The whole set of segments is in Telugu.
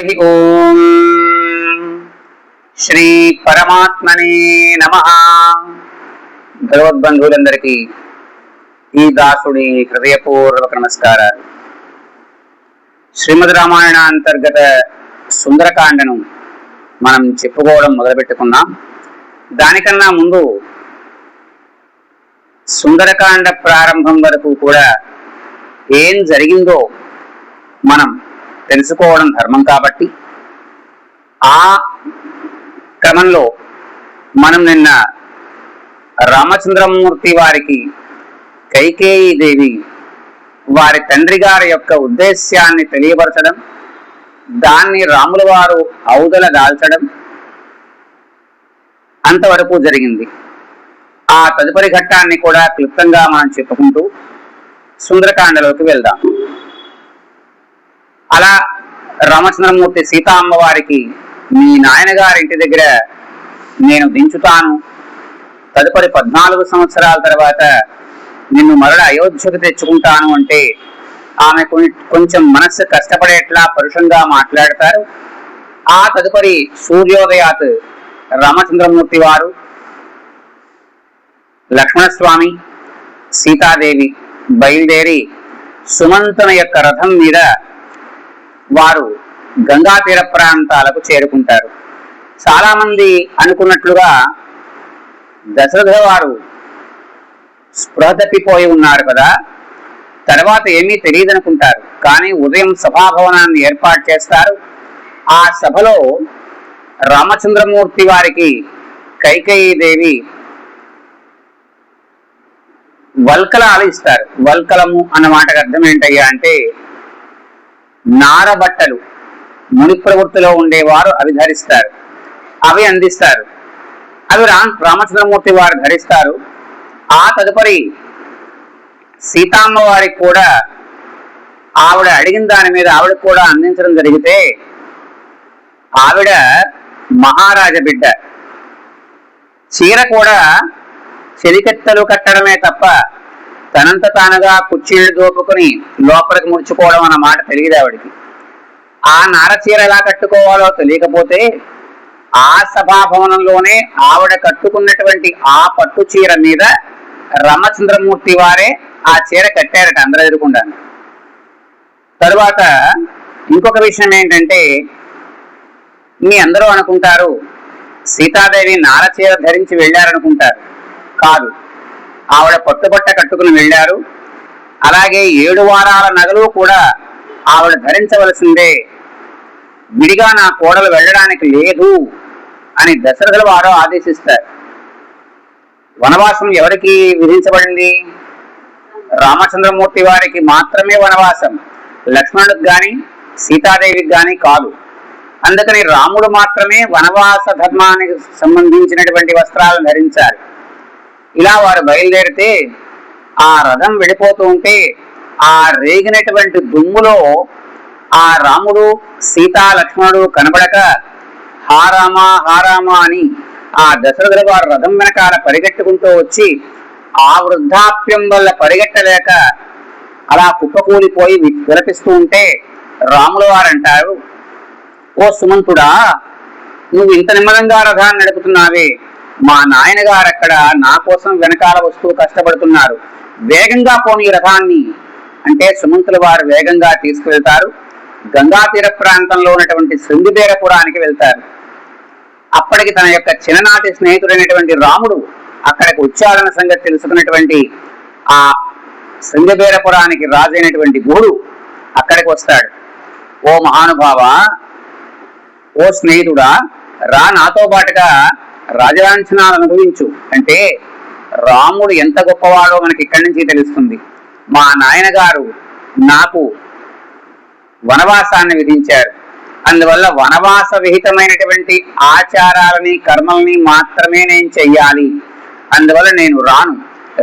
ఓం శ్రీ పరమాత్మనే నమః. భగవద్బంధువులందరికీ ఈ దాసుడి హృదయపూర్వక నమస్కారాలు. శ్రీమద్ రామాయణ అంతర్గత సుందరకాండను మనం చెప్పుకోవడం మొదలుపెట్టుకున్నాం. దానికన్నా ముందు సుందరకాండ ప్రారంభం వరకు కూడా ఏం జరిగిందో మనం తెలుసుకోవడం ధర్మం కాబట్టి ఆ క్రమంలో మనం నిన్న రామచంద్రమూర్తి వారికి కైకేయీ దేవి వారి తండ్రి గారి యొక్క ఉద్దేశ్యాన్ని తెలియపరచడం, దాన్ని రాముల వారు ఔదల దాల్చడం అంతవరకు జరిగింది. ఆ తదుపరి ఘట్టాన్ని కూడా క్లుప్తంగా మనం చెప్పుకుంటూ సుందరకాండలోకి వెళ్దాం. అలా రామచంద్రమూర్తి సీతా అమ్మవారికి, మీ నాయనగారి ఇంటి దగ్గర నేను దించుతాను, తదుపరి 14 సంవత్సరాల తర్వాత నిన్ను మరల అయోధ్యకు తెచ్చుకుంటాను అంటే ఆమె కొంచెం మనస్సు కష్టపడేట్లా పరుషంగా మాట్లాడతారు. ఆ తదుపరి సూర్యోదయాత్ రామచంద్రమూర్తి వారు, లక్ష్మణస్వామి, సీతాదేవి బయలుదేరి సుమంతుని యొక్క రథం మీద వారు గంగా తీర ప్రాంతాలకు చేరుకుంటారు. చాలా మంది అనుకున్నట్లుగా దశరథ వారు స్పృహ తప్పిపోయి ఉన్నారు కదా, తర్వాత ఏమీ తెలియదనుకుంటారు. కానీ ఉదయం సభాభవనాన్ని ఏర్పాటు చేస్తారు. ఆ సభలో రామచంద్రమూర్తి వారికి కైకేయీ దేవి వల్కలాలు ఇస్తారు. వల్కలము అన్న మాటకు అర్థం ఏంటయ్యా అంటే నారబట్టలు, ముని ప్రవృత్తిలో ఉండేవారు అవి ధరిస్తారు, అవి అందిస్తారు. అవి రామచంద్రమూర్తి వారు ధరిస్తారు. ఆ తదుపరి సీతామ్మ వారికి కూడా ఆవిడ అడిగిన దాని మీద ఆవిడ కూడా అందించడం జరిగితే, ఆవిడ మహారాజ బిడ్డ, చీర కూడా చెలికెత్తలు కట్టడమే తప్ప తనంత తానుగా కుర్చీలు దోపుకొని లోపలికి ముడుచుకోవడం అన్న మాట తెలియదు ఆవిడికి. ఆ నారచీర ఎలా కట్టుకోవాలో తెలియకపోతే ఆ సభాభవనంలోనే ఆవిడ కట్టుకున్నటువంటి ఆ పట్టు చీర మీద రామచంద్రమూర్తి వారే ఆ చీర కట్టారట అందరూ ఎదురుకుండా. తరువాత ఇంకొక విషయం ఏంటంటే, మీ అందరూ అనుకుంటారు సీతాదేవి నారచీర ధరించి వెళ్ళారనుకుంటారు. కాదు, ఆవిడ పట్టుబట్ట కట్టుకుని వెళ్ళారు. అలాగే 7 వారాల నగలు కూడా ఆవిడ ధరించవలసిందే, విడిగా నా కోడలు వెళ్ళడానికి లేదు అని దశరథుల వారు ఆదేశిస్తారు. వనవాసం ఎవరికి విధించబడింది? రామచంద్రమూర్తి వారికి మాత్రమే వనవాసం, లక్ష్మణుడికి గాని సీతాదేవికి గాని కాదు. అందుకని రాముడు మాత్రమే వనవాస ధర్మానికి సంబంధించినటువంటి వస్త్రాలను ధరించాలి. ఇలా వారు బయలుదేరితే ఆ రథం వెళ్ళిపోతూ ఉంటే ఆ రేగినటువంటి దుమ్ములో ఆ రాముడు సీతా లక్ష్మణుడు కనబడక హారామా హారామా అని ఆ దశరథుల వారు రథం వెనకాల పరిగెట్టుకుంటూ వచ్చి ఆ వృద్ధాప్యం వల్ల పరిగెట్టలేక అలా కుప్పకూలిపోయి విలపిస్తూ ఉంటే రాముల వారు అంటారు, ఓ సుమంతుడా, నువ్వు ఇంత నిమ్మలంగా రథాన్ని నడుపుతున్నావే, మా నాయనగారు అక్కడ నా కోసం వెనకాల వస్తూ కష్టపడుతున్నారు, వేగంగా పోని రథాన్ని అంటే సుమంతుల వారు వేగంగా తీసుకువెళ్తారు. గంగా తీర ప్రాంతంలో ఉన్నటువంటి శృంగిబేరపురానికి వెళ్తారు. అప్పటికి తన యొక్క చిన్ననాటి స్నేహితుడైనటువంటి రాముడు అక్కడికి వచ్చాడన్న సంగతి తెలుసుకున్నటువంటి ఆ శృంగిబేరపురానికి రాజైనటువంటి గుహుడు అక్కడికి వస్తాడు. ఓ మహానుభావ, ఓ స్నేహితుడా, రా నాతో పాటుగా రాజలాంఛనాలు అనుభవించు అంటే రాముడు ఎంత గొప్పవాడో మనకి ఇక్కడి నుంచి తెలుస్తుంది. మా నాయనగారు నాకు వనవాసాన్ని విధించారు, అందువల్ల వనవాస విహితమైనటువంటి ఆచారాలని కర్మల్ని మాత్రమే నేను చెయ్యాలి, అందువల్ల నేను రాను.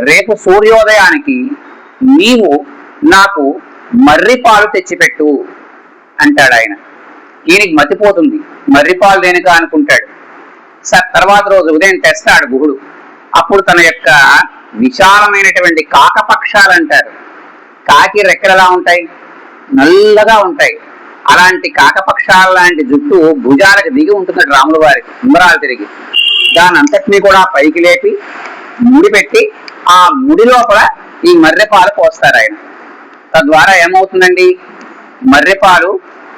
రేపు సూర్యోదయానికి నీవు నాకు మర్రిపాలు తెచ్చిపెట్టు అంటాడు ఆయన. ఈయనకి మతిపోతుంది, మర్రిపాలు దేనిక అనుకుంటాడు. తర్వాత రోజు ఉదయం తెస్తాడు గుహుడు. అప్పుడు తన యొక్క విశాలమైనటువంటి కాకపక్షాలు అంటారు, కాకి రెక్కలు ఎలా ఉంటాయి, నల్లగా ఉంటాయి. అలాంటి కాకపక్షాల లాంటి జుట్టు భుజాలకు దిగి ఉంటుంది రాముల వారికి ఉంగరాలు తిరిగి. దాని అంతటినీ కూడా పైకి లేపి ముడి పెట్టి ఆ ముడి లోపల ఈ మర్రెపాలు పోస్తారు ఆయన. తద్వారా ఏమవుతుందండి, మర్రెపాలు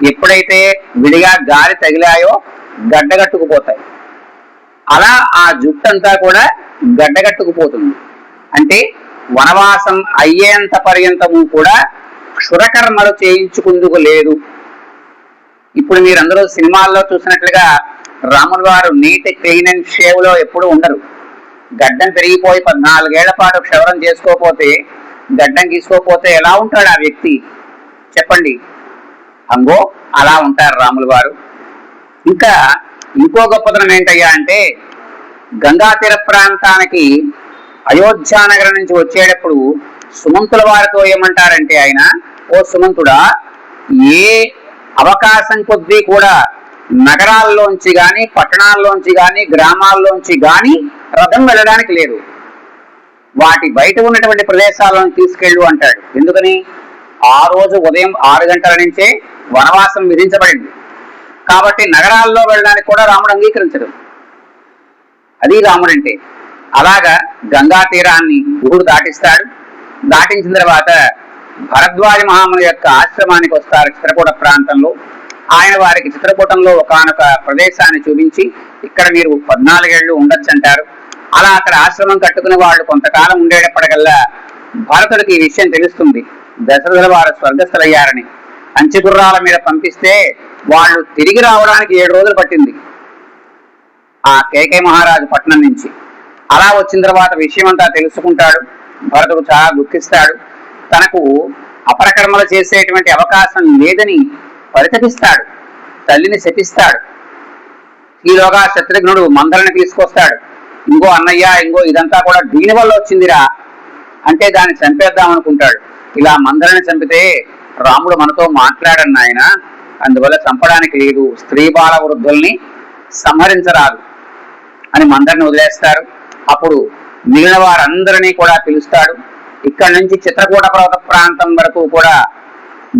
ఎప్పుడైతే విడిగా గాలి తగిలాయో గడ్డగట్టుకుపోతాయి. అలా ఆ జుట్టంతా కూడా గడ్డగట్టుకుపోతుంది. అంటే వనవాసం అయ్యేంత పర్యంతము కూడా క్షురకర్మలు చేయించుకుందుకు లేదు. ఇప్పుడు మీరందరూ సినిమాల్లో చూసినట్లుగా రాముల వారు నీటి క్లీన్ అండ్ షేవ్ లో ఎప్పుడు ఉండరు. గడ్డం పెరిగిపోయి 14 ఏళ్ల పాటు క్షవరం చేసుకోకపోతే, గడ్డం గీసుకోకపోతే ఎలా ఉంటాడు ఆ వ్యక్తి చెప్పండి? అంగో అలా ఉంటారు రాముల వారు. ఇంకా ఇంకో గొప్పతనం ఏంటయ్యా అంటే, గంగా తీర ప్రాంతానికి అయోధ్యానగరం నుంచి వచ్చేటప్పుడు సుమంతుల వారితో ఏమంటారంటే ఆయన, ఓ సుమంతుడా, ఏ అవకాశం కొద్దీ కూడా నగరాల్లోంచి గాని, పట్టణాల్లోంచి గాని, గ్రామాల్లోంచి గాని రథం వెళ్ళడానికి లేదు. వాటి బయట ఉన్నటువంటి ప్రదేశాలను తీసుకెళ్ళు అంటాడు. ఎందుకని? ఆ రోజు ఉదయం 6 గంటల నుంచే వనవాసం విధించబడింది కాబట్టి నగరాల్లో వెళ్ళడానికి కూడా రాముడు అంగీకరించడు. అది రాముడంటే. అలాగా గంగా తీరాన్ని గురుడు దాటిస్తాడు. దాటించిన తర్వాత భరద్వాజ మహాముని యొక్క ఆశ్రమానికి వస్తారు చిత్రకూట ప్రాంతంలో. ఆయన వారికి చిత్రకూటంలో ఒకానొక ప్రదేశాన్ని చూపించి, ఇక్కడ మీరు 14 ఏళ్ళు ఉండొచ్చు అంటారు. అలా అక్కడ ఆశ్రమం కట్టుకునే వాళ్ళు కొంతకాలం ఉండేటప్పటికల్లా భరతుడికి ఈ విషయం తెలుస్తుంది, దశరథుల వారు స్వర్గస్థులయ్యారని. అంచెగుర్రాల మీద పంపిస్తే వాళ్ళు తిరిగి రావడానికి 7 రోజులు పట్టింది ఆ కేకే మహారాజు పట్టణం నుంచి. అలా వచ్చిన తర్వాత విషయం అంతా తెలుసుకుంటాడు. భరతుడు చాలా దుఃఖిస్తాడు. తనకు అపరకర్మలు చేసేటువంటి అవకాశం లేదని పరితపిస్తాడు. తల్లిని శపిస్తాడు. ఈలోగా శత్రుఘ్నుడు మందరని తీసుకొస్తాడు. ఇంకో అన్నయ్య, ఇంకో ఇదంతా కూడా దీని వల్ల వచ్చిందిరా అంటే దాన్ని చంపేద్దాం అనుకుంటాడు. ఇలా మందరని చంపితే రాముడు మనతో మాట్లాడను ఆయన, అందువల్ల చంపడానికి లేదు, స్త్రీ బాల వృద్ధుల్ని సంహరించరాదు అని మందరిని వదిలేస్తారు. అప్పుడు మిగిలిన వారందరినీ కూడా పిలుస్తాడు. ఇక్కడ నుంచి చిత్రకూట పర్వత ప్రాంతం వరకు కూడా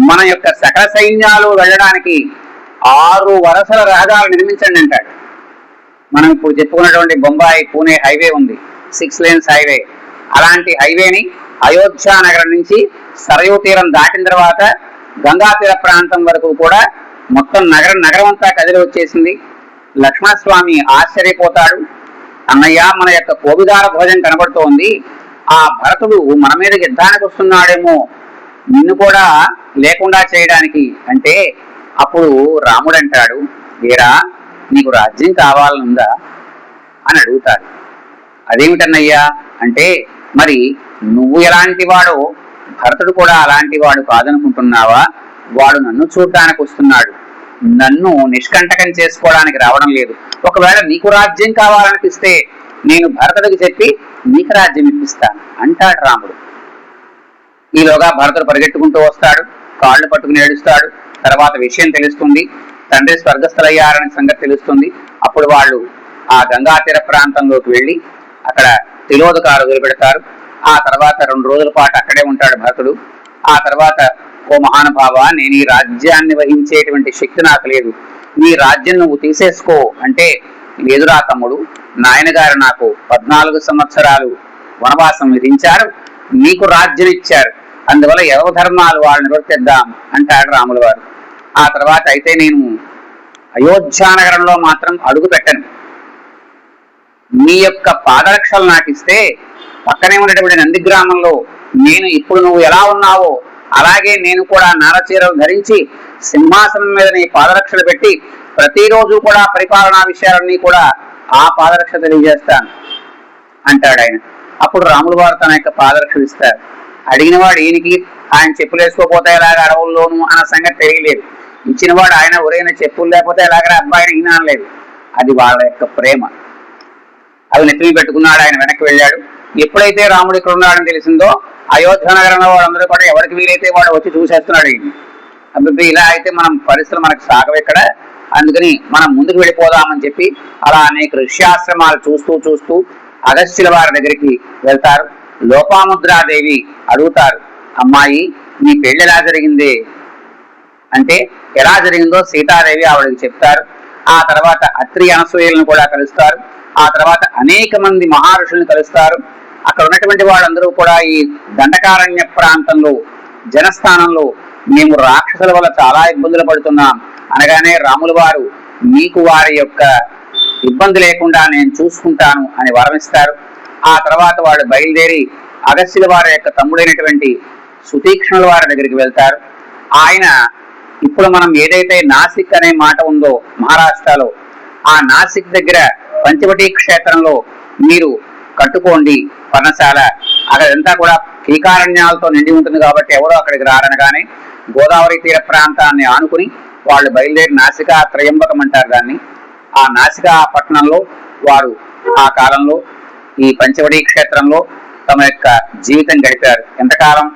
మన యొక్క సకల సైన్యాలు వెళ్ళడానికి 6 వరుసల రహదారులు నిర్మించండి అంటాడు. మనం ఇప్పుడు చెప్పుకున్నటువంటి బొంబాయి పూణే హైవే ఉంది, 6 lanes హైవే. అలాంటి హైవేని అయోధ్య నగరం నుంచి సరయూ తీరం దాటిన తర్వాత గంగా తీర ప్రాంతం వరకు కూడా మొత్తం నగరం అంతా కదిలి వచ్చేసింది. లక్ష్మణస్వామి ఆశ్చర్యపోతాడు. అన్నయ్య, మన యొక్క కోవిదార భోజనం కనబడుతోంది. ఆ భరతుడు మన మీద యుద్ధానికి వస్తున్నాడేమో నిన్ను కూడా లేకుండా చేయడానికి అంటే, అప్పుడు రాముడు అంటాడు, వీరా నీకు రాజ్యం కావాలనుందా అని అడుగుతాడు. అదేమిటన్నయ్యా అంటే, మరి నువ్వు ఎలాంటి వాడో భరతుడు కూడా అలాంటి వాడు కాదనుకుంటున్నావా? వాడు నన్ను చూడ్డానికి వస్తున్నాడు, నన్ను నిష్కంటకం చేసుకోవడానికి రావడం లేదు. ఒకవేళ నీకు రాజ్యం కావాలనిపిస్తే నేను భరతుడికి చెప్పి నీకు రాజ్యం ఇప్పిస్తాను అంటాడు రాముడు. ఈలోగా భరతుడు పరిగెట్టుకుంటూ వస్తాడు, కాళ్ళు పట్టుకుని ఏడుస్తాడు. తర్వాత విషయం తెలుస్తుంది, తండ్రి స్వర్గస్థులయ్యారనే సంగతి తెలుస్తుంది. అప్పుడు వాళ్ళు ఆ గంగా తీర ప్రాంతంలోకి వెళ్ళి అక్కడ తిలోదకాలు వదిలిపెడతారు. ఆ తర్వాత 2 రోజుల పాటు అక్కడే ఉంటాడు భరతుడు. ఆ తర్వాత, ఓ మహానుభావ, నేను ఈ రాజ్యాన్ని వహించేటువంటి శక్తి నాకు లేదు, నీ రాజ్యం నువ్వు తీసేసుకో అంటే, లేదురా తమ్ముడు, నాయనగారు నాకు 14 సంవత్సరాలు వనవాసం విధించారు, నీకు రాజ్యం ఇచ్చారు, అందువల్ల యవ ధర్మాలు వాళ్ళని నివర్తిద్దాం అంటాడు రాముల వారు. ఆ తర్వాత, అయితే నేను అయోధ్యానగరంలో మాత్రం అడుగు పెట్టను, నీ యొక్క పాదరక్షలు నాకు ఇస్తే పక్కనే ఉన్నటువంటి నందిగ్రామంలో నేను ఇప్పుడు నువ్వు ఎలా ఉన్నావో అలాగే నేను కూడా నారచీరలు ధరించి సింహాసనం మీద నీ పాదరక్షలు పెట్టి ప్రతిరోజు కూడా పరిపాలనా విషయాలన్నీ కూడా ఆ పాదరక్ష తెలియజేస్తాను అంటాడు ఆయన. అప్పుడు రాముల వారు తన యొక్క పాదరక్షలు ఇస్తారు. అడిగిన వాడు ఈయనకి ఆయన చెప్పులు వేసుకోపోతే ఎలాగ అడవుల్లోనూ అన్న సంగతి తెలియలేదు. ఇచ్చిన వాడు ఆయన ఒరైన చెప్పులు లేకపోతే ఎలాగ అబ్బాయిని ఈయన అనలేదు. అది వాళ్ళ యొక్క ప్రేమ. అవి నెత్తిని పెట్టుకున్నాడు. ఆయన వెనక్కి వెళ్ళాడు. ఎప్పుడైతే రాముడు ఇక్కడ ఉన్నాడని తెలిసిందో అయోధ్య నగరంలో వాళ్ళందరూ కూడా ఎవరికి వీలైతే వాడు వచ్చి చూసేస్తున్నాడు. అభివృద్ధి ఇలా అయితే మనం పరిస్థితులు మనకు సాగవు ఇక్కడ, అందుకని మనం ముందుకు వెళ్ళిపోదామని చెప్పి అలా అనేక ఋష్యాశ్రమాలు చూస్తూ అగస్త్యుల వారి దగ్గరికి వెళ్తారు. లోపాముద్రాదేవి అడుగుతారు, అమ్మాయి నీ పెళ్లి ఎలా జరిగింది అంటే, ఎలా జరిగిందో సీతాదేవి ఆవిడకి చెప్తారు. ఆ తర్వాత అత్రి అనసూయలను కూడా కలుస్తారు. ఆ తర్వాత అనేక మంది మహర్షులను కలుస్తారు. అక్కడ ఉన్నటువంటి వాళ్ళందరూ కూడా ఈ దండకారణ్య ప్రాంతంలో జనస్థానంలో మేము రాక్షసుల వల్ల చాలా ఇబ్బందులు పడుతున్నాం అనగానే రాముల వారు మీకు వారి యొక్క ఇబ్బంది లేకుండా నేను చూసుకుంటాను అని వరమిస్తారు. ఆ తర్వాత వాళ్ళు బయలుదేరి అగస్త్యుల వారి యొక్క తమ్ముడైనటువంటి సుతీక్ష్ణుల వారి దగ్గరికి వెళ్తారు. ఆయన ఇప్పుడు మనం ఏదైతే నాసిక్ అనే మాట ఉందో మహారాష్ట్రలో, ఆ నాసిక్ దగ్గర పంచవటీ క్షేత్రంలో మీరు కట్టుకోండి పర్ణశాల, అక్కడంతా కూడా కీకారణ్యాలతో నిండి ఉంటుంది కాబట్టి ఎవరో అక్కడికి రారనగానే గోదావరి తీర ప్రాంతాన్ని ఆనుకుని వాళ్ళు బయలుదేరి నాసికా త్రయంబకం అంటారు దాన్ని. ఆ నాసికా పట్టణంలో వారు ఆ కాలంలో ఈ పంచవటీ క్షేత్రంలో తమ యొక్క జీవితం గడిపారు. ఎంతకాలం?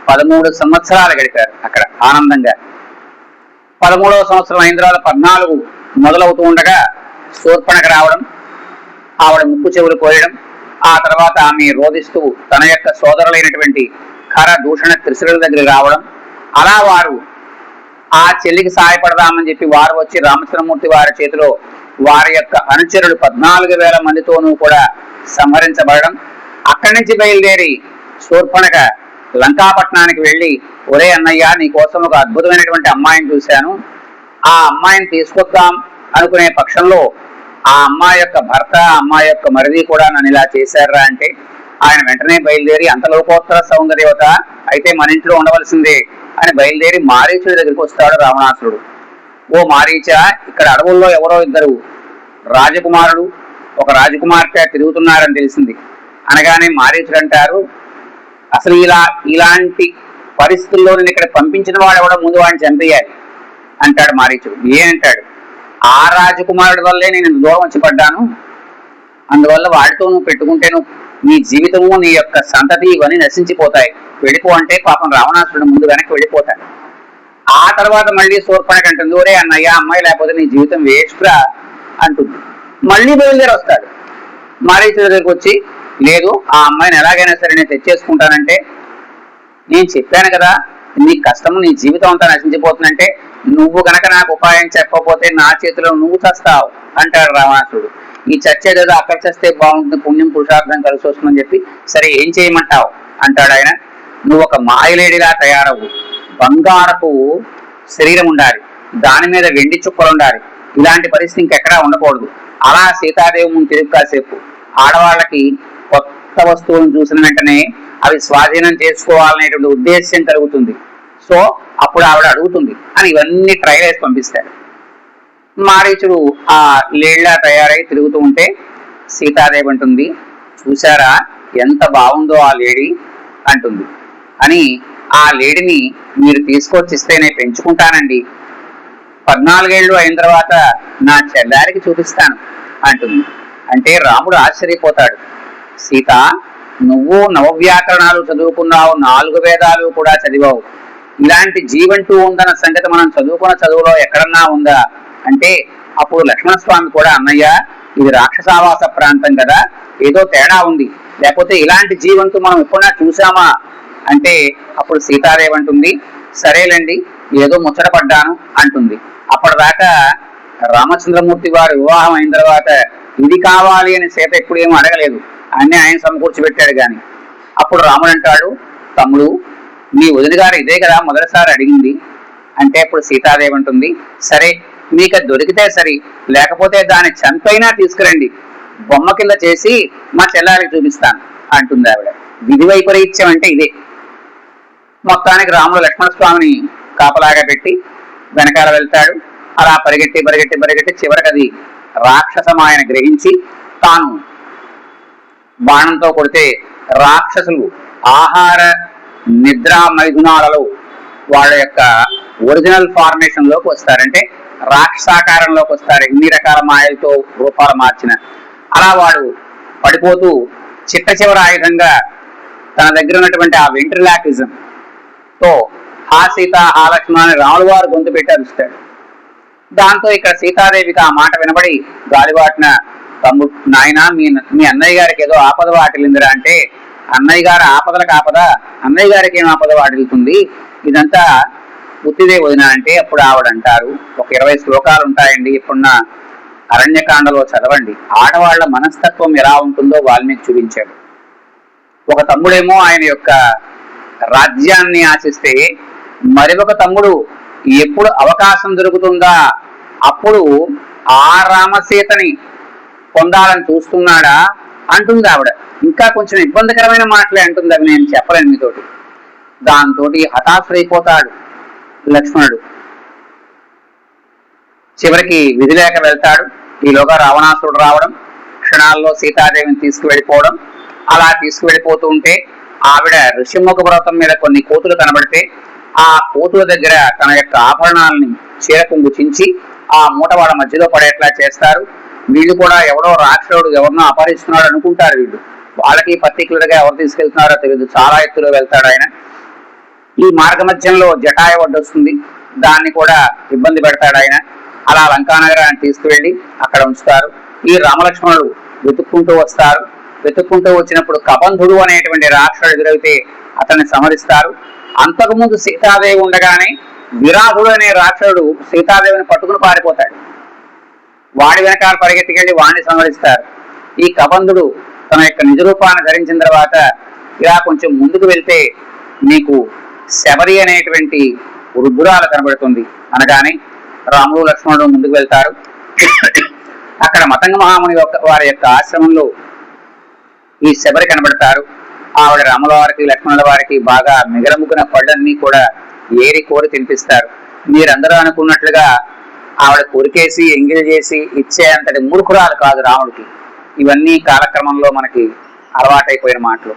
13 సంవత్సరాలు గడిపారు అక్కడ ఆనందంగా. 13వ సంవత్సరం అయిన తర్వాత 14 మొదలవుతూ ఉండగా శూర్పణఖ రావడం, ఆవిడ ముక్కు చెవులు పోయడం, ఆ తర్వాత ఆమె రోధిస్తూ తన యొక్క సోదరులైనటువంటి ఖర దూషణ త్రిశురుల దగ్గరికి రావడం, అలా వారు ఆ చెల్లికి సహాయపడదామని చెప్పి వారు వచ్చి రామచంద్రమూర్తి వారి చేతిలో వారి యొక్క అనుచరులు 14,000 మందితోనూ కూడా సంహరించబడడం. అక్కడి నుంచి బయలుదేరి శూర్పణఖ లంకాపట్నానికి వెళ్ళి, ఒరే అన్నయ్య, నీ కోసం ఒక అద్భుతమైనటువంటి అమ్మాయిని చూశాను, ఆ అమ్మాయిని తీసుకొద్దాం అనుకునే పక్షంలో ఆ అమ్మాయి యొక్క భర్త, అమ్మాయి యొక్క మరిది కూడా నన్ను ఇలా చేశారా అంటే ఆయన వెంటనే బయలుదేరి, అంత లోకోత్తర సౌందర్యవత అయితే మన ఇంట్లో ఉండవలసిందే అని బయలుదేరి మారీచుడి దగ్గరికి వస్తాడు రావణాసురుడు. ఓ మారీచ, ఇక్కడ అడవుల్లో ఎవరో ఇద్దరు రాజకుమారుడు ఒక రాజకుమార్తె తిరుగుతున్నారని తెలిసింది అనగానే మారీచుడు అంటారు, అసలు ఇలాంటి పరిస్థితుల్లో నేను ఇక్కడ పంపించిన వాడు ఎవడో ముందు వాడిని చంపేయాలి అంటాడు మారీచుడు. అంటాడు, ఆ రాజకుమారుడి వల్లే నేను దూరం వచ్చి పడ్డాను, అందువల్ల వాడితో నువ్వు పెట్టుకుంటే నీ జీవితము నీ యొక్క సంతతి ఇవన్నీ నశించిపోతాయి, వెళ్ళిపో అంటే పాపం రావణాసురుడు ముందు వెనక్కి వెళ్ళిపోతాడు. ఆ తర్వాత మళ్ళీ శూర్పణఖ అంటుంది, ఒరే అన్నయ్య, అమ్మాయి లేకపోతే నీ జీవితం వేస్ట్రా అంటుంది. మళ్ళీ బయలుదేరి వస్తాడు మారీచుడి దగ్గరికి వచ్చి, లేదు ఆ అమ్మాయిని ఎలాగైనా సరే నేను తెచ్చేసుకుంటానంటే, నేను చెప్పాను కదా నీ కష్టము నీ జీవితం అంతా నశించిపోతుందంటే, నువ్వు గనక నాకు ఉపాయం చెప్పకపోతే నా చేతిలో నువ్వు చస్తావు అంటాడు రావణాసురుడు. ఈ చచ్చేదేదో అక్కడ చేస్తే బాగుంటుంది, పుణ్యం పురుషార్థం కలిసి వస్తుందని చెప్పి, సరే ఏం చేయమంటావు అంటాడు ఆయన. నువ్వు ఒక మాయలేడిలా తయారవు, బంగారపు శరీరం ఉండాలి, దాని మీద వెండి చుక్కలు ఉండాలి, ఇలాంటి పరిస్థితి ఇంకెక్కడా ఉండకూడదు. అలా సీతాదేవి ముందు తిరుగు కాసేపు ఆడవాళ్ళకి కొత్త వస్తువులను చూసిన వెంటనే అవి స్వాధీనం చేసుకోవాలనేటువంటి ఉద్దేశ్యం కలుగుతుంది. సో అప్పుడు ఆవిడ అడుగుతుంది అని ఇవన్నీ ట్రైల్ వేసి పంపిస్తాడు. మారీచుడు ఆ లేళ్లా తయారై తిరుగుతూ ఉంటే సీతాదేవి అంటుంది, చూశారా ఎంత బాగుందో ఆ లేడీ అంటుంది. అని ఆ లేడీని మీరు తీసుకొచ్చిస్తే నేను పెంచుకుంటానండి, 14 ఏళ్ళు అయిన తర్వాత నా చెల్లారికి చూపిస్తాను అంటుంది. అంటే రాముడు ఆశ్చర్యపోతాడు, సీత నువ్వు నవవ్యాకరణాలు చదువుకున్నావు, 4 వేదాలు కూడా చదివావు, ఇలాంటి జీవంటూ ఉందన్న సంగతి మనం చదువుకున్న చదువులో ఎక్కడన్నా ఉందా అంటే అప్పుడు లక్ష్మణస్వామి కూడా, అన్నయ్య ఇది రాక్షసావాస ప్రాంతం కదా, ఏదో తేడా ఉంది, లేకపోతే ఇలాంటి జీవంతు మనం ఎప్పుడన్నా చూసామా అంటే అప్పుడు సీతాదేవి అంటుంది, సరేలేండి ఏదో ముచ్చటపడ్డాను అంటుంది. అప్పటిదాకా రామచంద్రమూర్తి వారి వివాహం అయిన తర్వాత ఇది కావాలి అని సీత ఎప్పుడు ఏమో అడగలేదు, అన్నీ ఆయన సమకూర్చిపెట్టాడు. కానీ అప్పుడు రాముడు అంటాడు, తమ్ముడు మీ వదిన గారు ఇదే కదా మొదటిసారి అడిగింది అంటే అప్పుడు సీతాదేవి అంటుంది, సరే మీకు దొరికితే సరి, లేకపోతే దాన్ని చంపైనా తీసుకురండి, బొమ్మ కింద చేసి మా చెల్లారికి చూపిస్తాను అంటుంది ఆవిడ. విధి వైపరీత్యం అంటే ఇదే. మొత్తానికి రాముడు లక్ష్మణస్వామిని కాపలాగా పెట్టి వెనకాల వెళ్తాడు. అలా పరిగెట్టి పరిగెట్టి పరిగెట్టి చివరికి అది రాక్షసమాయన గ్రహించి తాను బాణంతో కొడితే రాక్షసులు ఆహార నిద్ర మైథునాలలో వాళ్ళ యొక్క ఒరిజినల్ ఫార్మేషన్ లోకి వస్తారంటే రాక్షసాకారంలోకి వస్తారు, ఇన్ని రకాల మాయలతో రూపాలు మార్చిన. అలా వాడు పడిపోతూ చిట్ట చివరి ఆయుధంగా తన దగ్గర ఉన్నటువంటి ఆ వెంట్రిలాక్విజం తో ఆ సీత ఆ లక్ష్మణ రాముల వారు గొంతు పెట్టి అరుస్తాడు. దాంతో ఇక్కడ సీతాదేవికి ఆ మాట వినబడి గాలివాటిన, తమ్ముడు నాయన మీ అన్నయ్య గారికి ఏదో ఆపద వాటిల్లిందిరా అంటే, అన్నయ్య గారు ఆపదలకు ఆపద, అన్నయ్య గారికి ఏం ఆపద వాటిల్లుతుంది, ఇదంతా ఉత్తిదే వదిన అంటే అప్పుడు ఆవిడ అంటారు, ఒక 20 శ్లోకాలు ఉంటాయండి, ఇప్పుడున్న అరణ్యకాండలో చదవండి. ఆడవాళ్ల మనస్తత్వం ఎలా ఉంటుందో వాల్మీకి చూపించాడు. ఒక తమ్ముడేమో ఆయన యొక్క రాజ్యాన్ని ఆశిస్తే, మరి ఒక తమ్ముడు ఎప్పుడు అవకాశం దొరుకుతుందా అప్పుడు ఆ రామసీతని పొందాలని చూస్తున్నాడా అంటుంది ఆవిడ. ఇంకా కొంచెం ఇబ్బందికరమైన మాటలే అంటుంది, అవి నేను చెప్పలేను మీతోటి. దాంతో హతాశుడైపోతాడు లక్ష్మణుడు. చివరికి విధి లేక వెళ్తాడు. ఈలోగా రావణాసురుడు రావడం, క్షణాల్లో సీతాదేవిని తీసుకువెళ్ళిపోవడం. అలా తీసుకువెళ్ళిపోతూ ఉంటే ఆవిడ ఋషిముఖ పర్వతం మీద కొన్ని కోతులు కనబడితే ఆ కోతుల దగ్గర తన యొక్క ఆభరణాలని చీరకుంగు చించి ఆ మూట వాళ్ళ మధ్యలో పడేట్లా చేస్తారు. వీళ్ళు కూడా ఎవడో రాక్షసుడు ఎవరినో అపహరిస్తున్నాడు అనుకుంటారు. వీళ్ళు వాళ్ళకి పర్టికులర్ గా ఎవరు తీసుకెళ్తున్నారో తెలియదు. చాలా ఎత్తులో వెళ్తాడు ఆయన. ఈ మార్గ మధ్యంలో జటాయ వడ్డొస్తుంది, దాన్ని కూడా ఇబ్బంది పెడతాడు ఆయన. అలా లంకానగరాన్ని తీసుకువెళ్ళి అక్కడ ఉంచుతారు. ఈ రామలక్ష్మణుడు వెతుక్కుంటూ వస్తారు. వెతుక్కుంటూ వచ్చినప్పుడు కబంధుడు అనేటువంటి రాక్షసుడు ఎదురైతే అతన్ని సంహరిస్తారు. అంతకుముందు సీతాదేవి ఉండగానే విరాధుడు అనే రాక్షసుడు సీతాదేవిని పట్టుకుని పారిపోతాడు. వాడి వెనకాల పరిగెత్తికెళ్ళి వాడిని సంహరిస్తారు. ఈ కబంధుడు తన యొక్క నిజ రూపాన్ని ధరించిన తర్వాత ఇలా కొంచెం ముందుకు వెళ్తే మీకు శబరి అనేటువంటి వృద్ధురాలు కనబడుతుంది అనగానే రాముడు లక్ష్మణుడు ముందుకు వెళ్తారు. అక్కడ మతంగ మహాముని వారి యొక్క ఆశ్రమంలో ఈ శబరి కనబడతారు. ఆవిడ రాముల వారికి లక్ష్మణుల వారికి బాగా మిగలముగ్గున పళ్ళన్నీ కూడా ఏరి కోరి తినిపిస్తారు. మీరందరూ అనుకున్నట్లుగా ఆవిడ కొరికేసి ఎంగిల్ చేసి ఇచ్చే అంతటి మూర్ఖురాలు కాదు రాముడికి. ఇవన్నీ కాలక్రమంలో మనకి అలవాటైపోయిన మాటలు.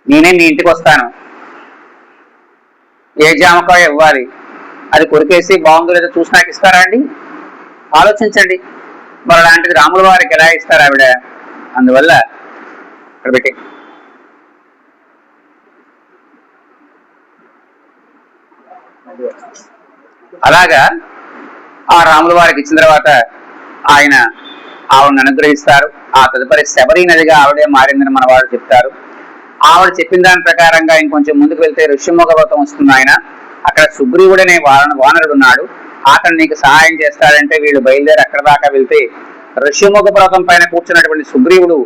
నేనే మీ ఇంటికి వస్తాను, ఏ జామకాయ ఇవ్వాలి, అది కొరికేసి బాగుందో లేదో చూసి నాకు ఇస్తారా అండి? ఆలోచించండి. మరి అలాంటిది రాముల వారికి ఎలా ఇస్తారు ఆవిడ? అందువల్ల ఇక్కడ పెట్టి అలాగా ఆ రాముల వారికి ఇచ్చిన తర్వాత ఆయన ఆవిడని అనుగ్రహిస్తారు. ఆ తదుపరి శబరి నదిగా ఆవిడే మారిందని మన వాడు చెప్తారు. ఆవిడ చెప్పిన దాని ప్రకారంగా ఇంకొంచెం ముందుకు వెళ్తే ఋషిముఖ పర్వతం వస్తుంది. ఆయన అక్కడ సుగ్రీవుడనే వానరుడు ఉన్నాడు. అతను నీకు సహాయం చేస్తాడంటే వీళ్ళు బయలుదేరి అక్కడ దాకా వెళ్తే ఋషిముఖ పర్వతం పైన కూర్చున్నటువంటి సుగ్రీవుడు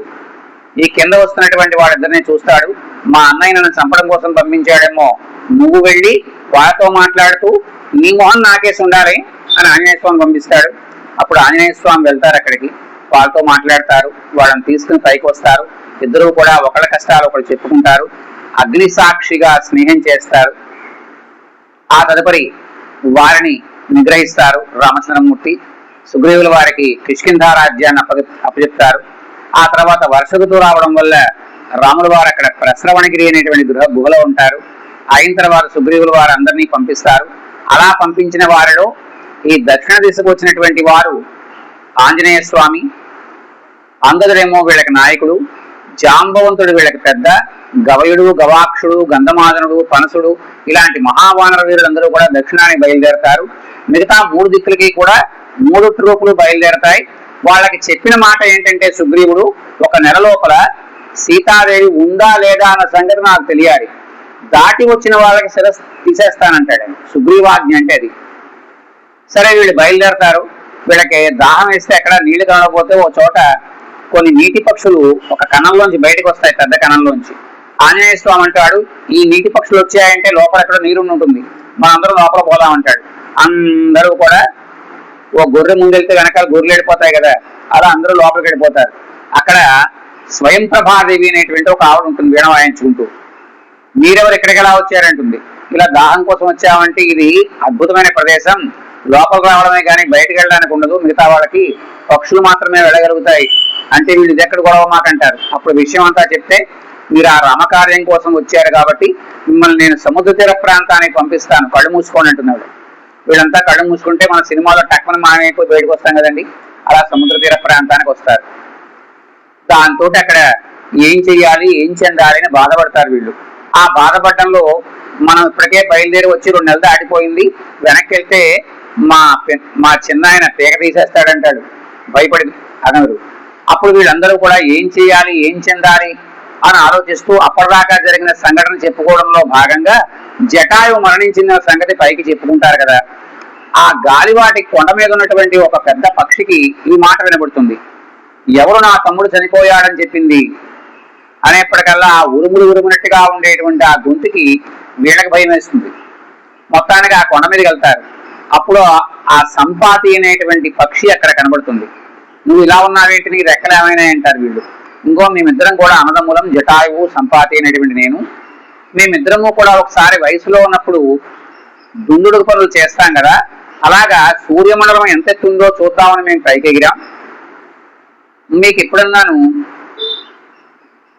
ఈ కింద వస్తున్నటువంటి వాడిద్దరిని చూస్తాడు. మా అన్నయ్య నన్ను చంపడం కోసం పంపించాడేమో, నువ్వు వెళ్ళి వాళ్ళతో మాట్లాడుతూ నీ మొహం నాకేసి ఉండాలి అని ఆంజనేయ స్వామి పంపిస్తాడు. అప్పుడు ఆంజనేయ స్వామి వెళ్తారు అక్కడికి, వాళ్ళతో మాట్లాడతారు. వాళ్ళని తీసుకుని పైకి వస్తారు. ఇద్దరు కూడా ఒకళ్ళ కష్టాలు ఒకళ్ళు చెప్పుకుంటారు. అగ్ని సాక్షిగా స్నేహం చేస్తారు. ఆ తదుపరి వారిని నిగ్రహిస్తారు. రామచంద్రమూర్తి సుగ్రీవుల వారికి కిష్కింధా రాజ్యాన్ని అప్పచెప్తారు. ఆ తర్వాత వర్ష ఋతువు రావడం వల్ల రాముల వారు అక్కడ ప్రశ్రవణగిరి అనేటువంటి గుహలో ఉంటారు. అయిన తర్వాత సుగ్రీవుల వారు అందరినీ పంపిస్తారు. అలా పంపించిన వారిలో ఈ దక్షిణ దిశకు వచ్చినటువంటి వారు ఆంజనేయ స్వామి, అంగదుడేమో వీళ్ళకి నాయకుడు, జాంబవంతుడు వీళ్ళకి పెద్ద, గవయుడు, గవాక్షుడు, గంధమాదనుడు, పనసుడు ఇలాంటి మహావానర వీరులందరూ కూడా దక్షిణానికి బయలుదేరతారు. మిగతా 3 దిక్కులకి కూడా 3 ట్రూపులు బయలుదేరతాయి. వాళ్ళకి చెప్పిన మాట ఏంటంటే సుగ్రీవుడు, ఒక నెల లోపల సీతాదేవి ఉందా లేదా అన్న సంగతి నాకు తెలియాలి, దాటి వచ్చిన వాళ్ళకి శిరస్సు తీసేస్తానంటాడు. సుగ్రీవాజ్ఞ అంటే అది. సరే వీళ్ళు బయలుదేరతారు. వీళ్ళకి దాహం వేస్తే ఎక్కడ నీళ్లు కనకపోతే ఓ చోట కొన్ని నీటి పక్షులు ఒక కణంలోంచి బయటకు వస్తాయి, పెద్ద కణంలోంచి. ఆంజనేయ స్వామి అంటాడు, ఈ నీటి పక్షులు వచ్చాయంటే లోపల ఎక్కడ నీరు ఉంటుంది, మనందరూ లోపల పోదామంటాడు. అందరూ కూడా ఓ గొర్రె ముందెళ్తే వెనకాల గొర్రెలు వెళ్ళిపోతాయి కదా, అలా అందరూ లోపలికి వెళ్ళిపోతారు. అక్కడ స్వయం ప్రభాదేవి అనేటువంటి ఒక ఆవిడ ఉంటుంది వీణ వాయించుకుంటూ. మీరెవరు ఎక్కడికి ఎలా వచ్చారంటుంది. ఇలా దాహం కోసం వచ్చామంటే ఇది అద్భుతమైన ప్రదేశం, లోపలికి రావడమే కానీ బయటకు వెళ్ళడానికి ఉండదు, మిగతా వాళ్ళకి పక్షులు మాత్రమే వెళ్ళగలుగుతాయి అంటే వీళ్ళు ఇది ఎక్కడ గొడవ మాకంటారు. అప్పుడు విషయం అంతా చెప్తే, మీరు ఆ రామకార్యం కోసం వచ్చారు కాబట్టి మిమ్మల్ని నేను సముద్ర తీర ప్రాంతానికి పంపిస్తాను, కళ్ళు మూసుకోండి అంటున్నాడు. వీళ్ళంతా కళ్ళు మూసుకుంటే మన సినిమాలో టక్మని మాయమైపోయి బయటకు వస్తాం కదండి, అలా సముద్ర తీర ప్రాంతానికి వస్తారు. దాంతో అక్కడ ఏం చెయ్యాలి ఏం చెందాలి అని బాధపడతారు వీళ్ళు. ఆ బాధపడటంలో మనం ఇప్పటికే బయలుదేరి వచ్చి 2 నెలలు దాటిపోయింది, వెనక్కి వెళ్తే మా చిన్న ఆయన పీక తీసేస్తాడంటాడు భయపడి అనవరు. అప్పుడు వీళ్ళందరూ కూడా ఏం చేయాలి ఏం చెందాలి అని ఆలోచిస్తూ అప్పటిదాకా జరిగిన సంఘటన చెప్పుకోవడంలో భాగంగా జటాయువు మరణించిన సంగతి పైకి చెప్పుకుంటారు కదా. ఆ గాలివాటి కొండ మీద ఉన్నటువంటి ఒక పెద్ద పక్షికి ఈ మాట వినబడుతుంది, ఎవరు నా తమ్ముడు చనిపోయాడని చెప్పింది అనేప్పటికల్లా ఆ ఉరుములు ఉరుమునట్టుగా ఉండేటువంటి ఆ గొంతుకి వీళ్ళకి భయం వేస్తుంది. మొత్తానికి ఆ కొండ మీదకి వెళ్తారు. అప్పుడు ఆ సంపాతి అనేటువంటి పక్షి అక్కడ కనబడుతుంది. నువ్వు ఇలా ఉన్నావేంటి, నీ రెక్కలు ఏమైనా అంటారు వీళ్ళు. ఇంకో మేమిద్దరం కూడా అన్నదమ్ములం, జటాయువు సంపాతి అనేటువంటి నేను. మేమిద్దరము కూడా ఒకసారి వయసులో ఉన్నప్పుడు దుందుడు పనులు చేస్తాం కదా, అలాగా సూర్యమండలం ఎంత ఎత్తుందో చూద్దామని మేము పైకి ఎగిరాం. మీకు ఎప్పుడన్నాను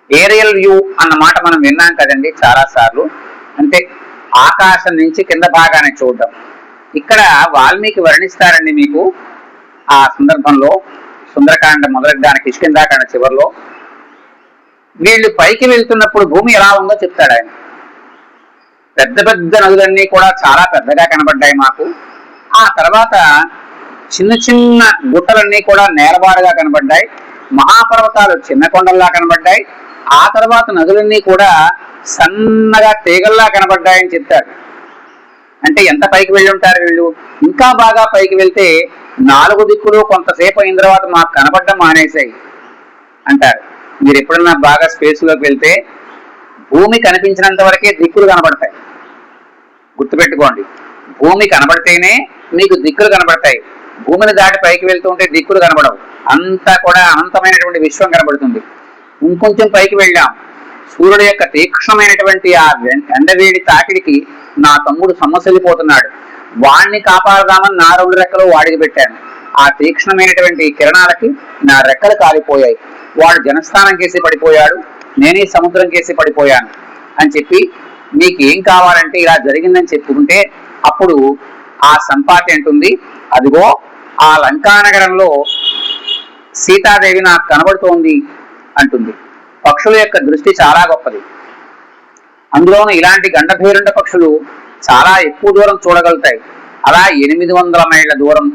ఏరియల్ వ్యూ అన్న మాట మనం విన్నాం కదండి చాలా సార్లు. అంటే ఆకాశం నుంచి కింద భాగాన్ని చూడడం. ఇక్కడ వాల్మీకి వర్ణిస్తారండి మీకు ఆ సందర్భంలో సుందరకాండ మొదలెట్టడానికి కిష్కింధాకాండ చివరిలో వీళ్ళు పైకి వెళ్తున్నప్పుడు భూమి ఎలా ఉందో చెప్తాడు ఆయన. పెద్ద పెద్ద నదులన్నీ కూడా చాలా పెద్దగా కనబడ్డాయి మాకు. ఆ తర్వాత చిన్న చిన్న గుట్టలన్నీ కూడా నేలబారుగా కనబడ్డాయి. మహాపర్వతాలు చిన్న కొండల్లా కనబడ్డాయి. ఆ తర్వాత నదులన్నీ కూడా సన్నగా తీగల్లా కనబడ్డాయని చెప్తారు. అంటే ఎంత పైకి వెళ్ళి ఉంటారు వీళ్ళు. ఇంకా బాగా పైకి వెళ్తే 4 దిక్కులు కొంతసేపు అయిన తర్వాత మాకు కనబడ్డం మానేసాయి అంటారు. మీరు ఎప్పుడన్నా బాగా స్పేస్ లోకి వెళ్తే భూమి కనిపించినంత వరకే దిక్కులు కనబడతాయి. గుర్తుపెట్టుకోండి, భూమి కనబడితేనే మీకు దిక్కులు కనబడతాయి. భూమిని దాటి పైకి వెళ్తూ ఉంటే దిక్కులు కనబడవు. అంతా కూడా అనంతమైనటువంటి విశ్వం కనబడుతుంది. ఇంకొంచెం పైకి వెళ్ళాం, సూర్యుడు యొక్క తీక్ష్ణమైనటువంటి ఆ ఎండవేడి తాకిడికి నా తమ్ముడు సమ్మసిల్లిపోతున్నాడు. వాణ్ణి కాపాడదామని నా 2 రెక్కలు వాడికి పెట్టాను. ఆ తీక్ష్ణమైనటువంటి కిరణాలకి నా రెక్కలు కాలిపోయాయి. వాడు జనస్థానం కేసి పడిపోయాడు, నేనే సముద్రం కేసి పడిపోయాను అని చెప్పి మీకు ఏం కావాలంటే ఇలా జరిగిందని చెప్పుకుంటే అప్పుడు ఆ సంపాతి అంటుంది, అదిగో ఆ లంకానగరంలో సీతాదేవి నాకు కనబడుతోంది అంటుంది. పక్షుల యొక్క దృష్టి చాలా గొప్పది. అందులోనూ ఇలాంటి గండభేరుండ పక్షులు చాలా ఎక్కువ దూరం చూడగలుగుతాయి. అలా 800 మైళ్ళ దూరం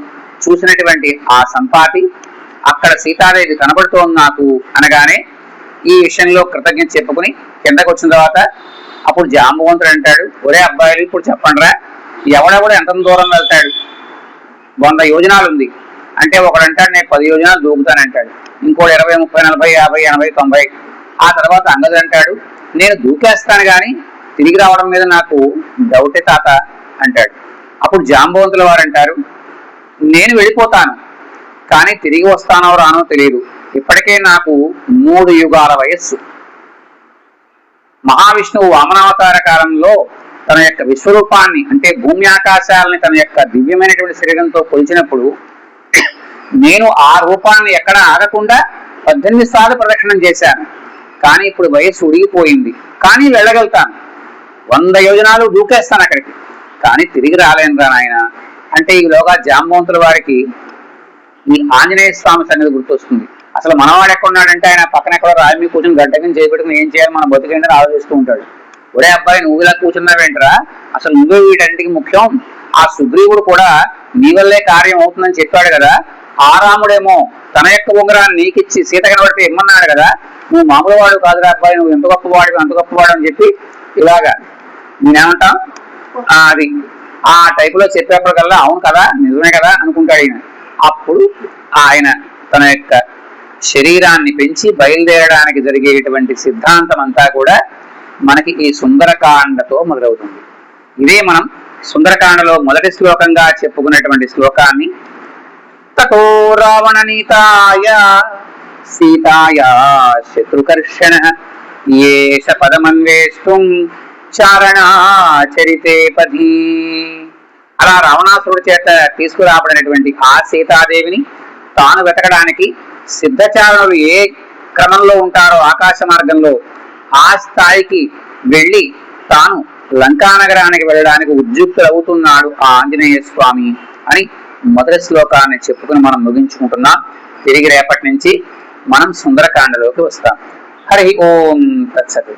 చూసినటువంటి ఆ సంపాతి అక్కడ సీతాదేవి కనబడుతోంది నాకు అనగానే ఈ విషయంలో కృతజ్ఞత చెప్పుకుని కిందకు వచ్చిన తర్వాత అప్పుడు జాంబవంతుడు అంటాడు, ఒరే అబ్బాయిలు ఇప్పుడు చెప్పండిరా, ఎవడెవడు ఎంత దూరం వెళ్తాడు? 100 యోజనాలు ఉంది అంటే ఒకడు అంటాడు నేను 10 యోజనాలు దూకుతానంటాడు, ఇంకోటి 20, 30, 40, 50, 80, 90. ఆ తర్వాత అంగదు అంటాడు నేను దూకేస్తాను కానీ తిరిగి రావడం మీద నాకు డౌటే తాత అంటాడు. అప్పుడు జాంబవంతుల వారు అంటారు, నేను వెళ్ళిపోతాను కానీ తిరిగి వస్తానో రానో తెలియదు. ఇప్పటికే నాకు 3 యుగాల వయస్సు. మహావిష్ణువు వామనావతార కాలంలో తన యొక్క విశ్వరూపాన్ని అంటే భూమి ఆకాశాలని తన యొక్క దివ్యమైనటువంటి శరీరంతో కొలిచినప్పుడు నేను ఆ రూపాన్ని ఎక్కడ ఆగకుండా 18 సార్లు ప్రదక్షిణం చేశాను. కానీ ఇప్పుడు వయస్సు ఉడిగిపోయింది, కానీ వెళ్ళగలుగుతాను. 100 యోజనాలు దూకేస్తాను అక్కడికి, కానీ తిరిగి రాలేనురా నాయన అంటే ఈలోగా జాంబవంతుల వారికి ఈ ఆంజనేయ స్వామి సంగతి గుర్తొస్తుంది. అసలు మనవాడు ఎక్కడున్నాడంటే ఆయన పక్కన ఎక్కడో రాయి మీద కూర్చొని గడ్డకని చేపెట్టుకుని ఏం చేయాలి మనం బతికేంటని ఆలోచిస్తూ ఉంటాడు. ఒరే అబ్బాయి నువ్వు ఇలా కూర్చున్నావేంటరా, అసలు నువ్వే వీటన్నిటికి ముఖ్యం. ఆ సుగ్రీవుడు కూడా నీ వల్లే కార్యం అవుతుందని చెప్పాడు కదా, ఆ రాముడేమో తన యొక్క ఉంగరాన్ని నీకిచ్చి సీత కనబడితే ఇమ్మన్నాడు కదా, నువ్వు మామూలు వాడు కాదురా అబ్బాయి, నువ్వు ఎంత గొప్పవాడు అంత గొప్పవాడు అని చెప్పి ఇలాగా నేనేమంటాం అది ఆ టైపులో చెప్పేప్పటికల్లా అవును కదా నిజమే కదా అనుకుంటాడు ఈయన. అప్పుడు ఆయన తన యొక్క శరీరాన్ని పెంచి బయలుదేరడానికి జరిగేటువంటి సిద్ధాంతం అంతా కూడా మనకి ఈ సుందరకాండతో మొదలవుతుంది. ఇదే మనం సుందరకాండలో మొదటి శ్లోకంగా చెప్పుకున్నటువంటి శ్లోకాన్ని తతో రావణ నీతాయ సీతాయ శత్రుకర్షణ ఏష పదమన్వేష్టం చారణాచరితే పది. అలా రావణాసురుడి చేత తీసుకురాబడినటువంటి ఆ సీతాదేవిని తాను వెతకడానికి సిద్ధచారణులు ఏ క్రమంలో ఉంటారో ఆకాశ మార్గంలో ఆ స్థాయికి వెళ్ళి తాను లంకానగరానికి వెళ్ళడానికి ఉద్యుక్తులవుతున్నాడు ఆ ఆంజనేయ స్వామి అని మొదటి శ్లోకాన్ని చెప్పుకుని మనం ముగించుకుంటున్నాం. తిరిగి రేపటి నుంచి మనం సుందరకాండలోకి వస్తాం. హరి ఓం తత్సత్.